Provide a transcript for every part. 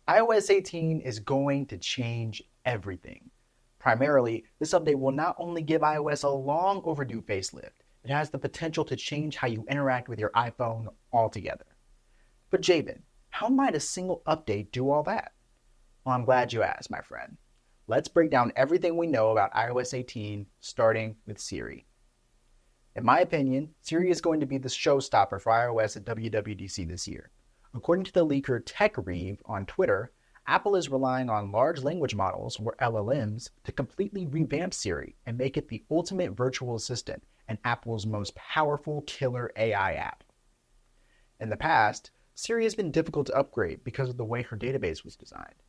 iOS 18 is going to change everything. Primarily, this update will not only give iOS a long overdue facelift, it has the potential to change how you interact with your iPhone altogether. But Jabin, how might a single update do all that? Well, I'm glad you asked, my friend. Let's break down everything we know about iOS 18, starting with Siri. In my opinion, Siri is going to be the showstopper for iOS at WWDC this year. According to the leaker TechReeve on Twitter, Apple is relying on large language models, or LLMs, to completely revamp Siri and make it the ultimate virtual assistant and Apple's most powerful killer AI app. In the past, Siri has been difficult to upgrade because of the way her database was designed.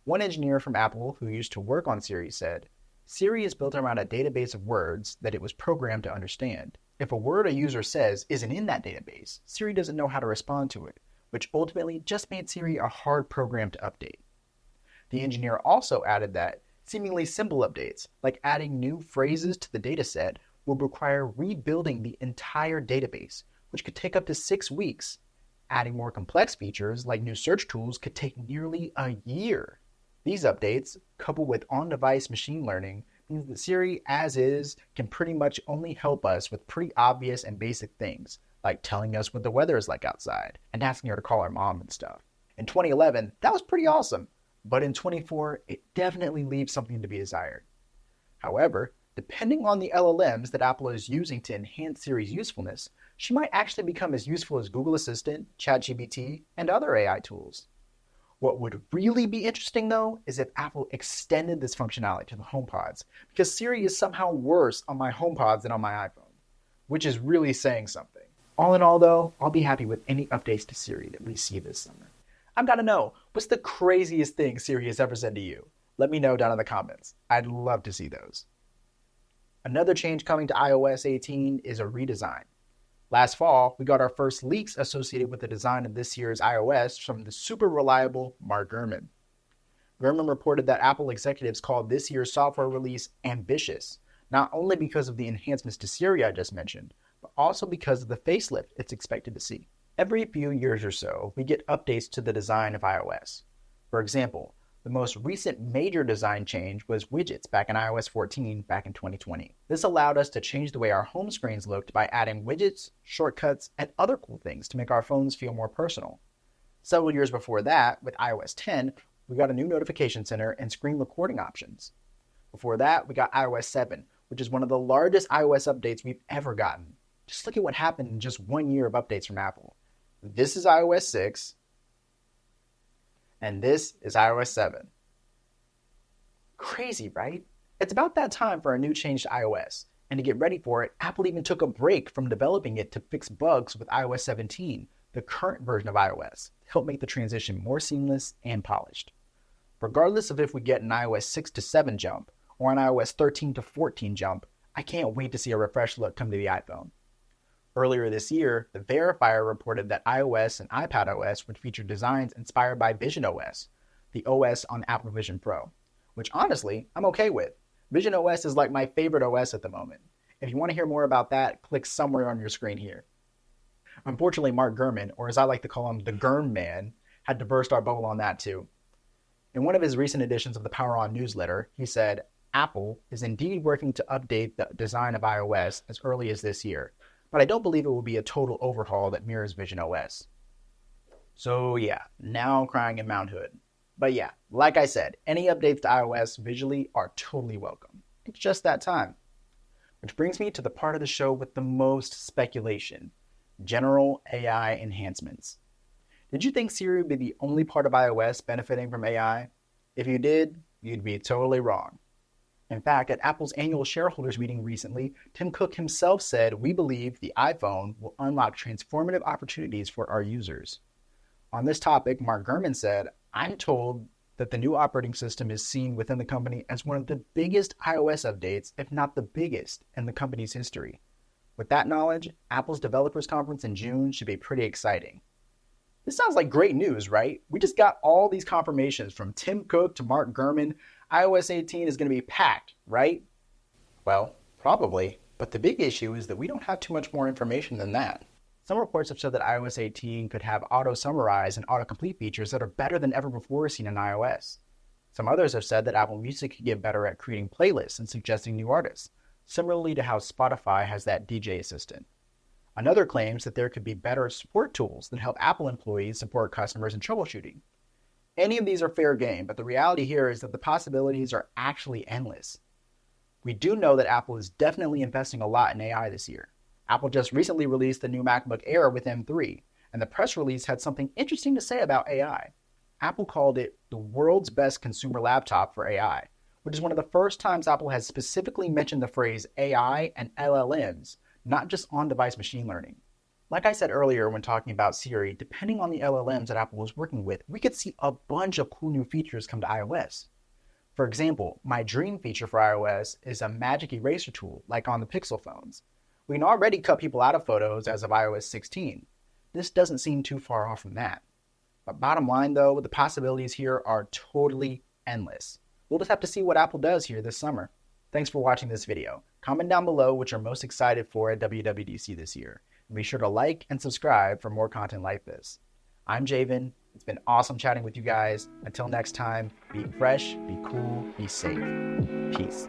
One engineer from Apple who used to work on Siri said, Siri is built around a database of words that it was programmed to understand. If a word a user says isn't in that database, Siri doesn't know how to respond to it, which ultimately just made Siri a hard program to update. The engineer also added that seemingly simple updates, like adding new phrases to the dataset, would require rebuilding the entire database, which could take up to 6 weeks. Adding more complex features, like new search tools, could take nearly a year. These updates, coupled with on-device machine learning, means that Siri, as is, can pretty much only help us with pretty obvious and basic things, like telling us what the weather is like outside, and asking her to call our mom and stuff. In 2011, that was pretty awesome, but in 2024, it definitely leaves something to be desired. However, depending on the LLMs that Apple is using to enhance Siri's usefulness, she might actually become as useful as Google Assistant, ChatGPT, and other AI tools. What would really be interesting, though, is if Apple extended this functionality to the HomePods, because Siri is somehow worse on my HomePods than on my iPhone, which is really saying something. All in all, though, I'll be happy with any updates to Siri that we see this summer. I've got to know, what's the craziest thing Siri has ever said to you? Let me know down in the comments. I'd love to see those. Another change coming to iOS 18 is a redesign. Last fall, we got our first leaks associated with the design of this year's iOS from the super reliable Mark Gurman. Gurman reported that Apple executives called this year's software release ambitious, not only because of the enhancements to Siri I just mentioned, but also because of the facelift it's expected to see. Every few years or so, we get updates to the design of iOS. For example, the most recent major design change was widgets back in iOS 14 back in 2020. This allowed us to change the way our home screens looked by adding widgets, shortcuts, and other cool things to make our phones feel more personal. Several years before that, with iOS 10, we got a new notification center and screen recording options. Before that, we got iOS 7, which is one of the largest iOS updates we've ever gotten. Just look at what happened in just 1 year of updates from Apple. This is iOS 6, and this is iOS 7. Crazy, right? It's about that time for a new change to iOS, and to get ready for it, Apple even took a break from developing it to fix bugs with iOS 17, the current version of iOS, to help make the transition more seamless and polished. Regardless of if we get an iOS 6 to 7 jump, or an iOS 13 to 14 jump, I can't wait to see a refreshed look come to the iPhone. Earlier this year, the verifier reported that iOS and iPadOS would feature designs inspired by visionOS, the OS on Apple Vision Pro, which honestly, I'm okay with. visionOS is like my favorite OS at the moment. If you want to hear more about that, click somewhere on your screen here. Unfortunately, Mark Gurman, or as I like to call him, the Gurm Man, had to burst our bubble on that too. In one of his recent editions of the Power On newsletter, he said, Apple is indeed working to update the design of iOS as early as this year, but I don't believe it will be a total overhaul that mirrors visionOS. So yeah, now crying in Mount Hood. But yeah, like I said, any updates to iOS visually are totally welcome. It's just that time. Which brings me to the part of the show with the most speculation, general AI enhancements. Did you think Siri would be the only part of iOS benefiting from AI? If you did, you'd be totally wrong. In fact, at Apple's annual shareholders meeting recently, Tim Cook himself said, we believe the iPhone will unlock transformative opportunities for our users. On this topic, Mark Gurman said, I'm told that the new operating system is seen within the company as one of the biggest iOS updates, if not the biggest, in the company's history. With that knowledge, Apple's Developers Conference in June should be pretty exciting. This sounds like great news, right? We just got all these confirmations from Tim Cook to Mark Gurman. iOS 18 is going to be packed, right? Well, probably, but the big issue is that we don't have too much more information than that. Some reports have said that iOS 18 could have auto-summarize and autocomplete features that are better than ever before seen in iOS. Some others have said that Apple Music could get better at creating playlists and suggesting new artists, similarly to how Spotify has that DJ assistant. Another claims that there could be better support tools that help Apple employees support customers in troubleshooting. Any of these are fair game, but the reality here is that the possibilities are actually endless. We do know that Apple is definitely investing a lot in AI this year. Apple just recently released the new MacBook Air with M3, and the press release had something interesting to say about AI. Apple called it the world's best consumer laptop for AI, which is one of the first times Apple has specifically mentioned the phrase AI and LLMs, not just on-device machine learning. Like I said earlier when talking about Siri, depending on the LLMs that Apple was working with, we could see a bunch of cool new features come to iOS. For example, my dream feature for iOS is a magic eraser tool, like on the Pixel phones. We can already cut people out of photos as of iOS 16. This doesn't seem too far off from that. But bottom line though, the possibilities here are totally endless. We'll just have to see what Apple does here this summer. Thanks for watching this video. Comment down below what you're most excited for at WWDC this year. And be sure to like and subscribe for more content like this. I'm Javen. It's been awesome chatting with you guys. Until next time, be fresh, be cool, be safe. Peace.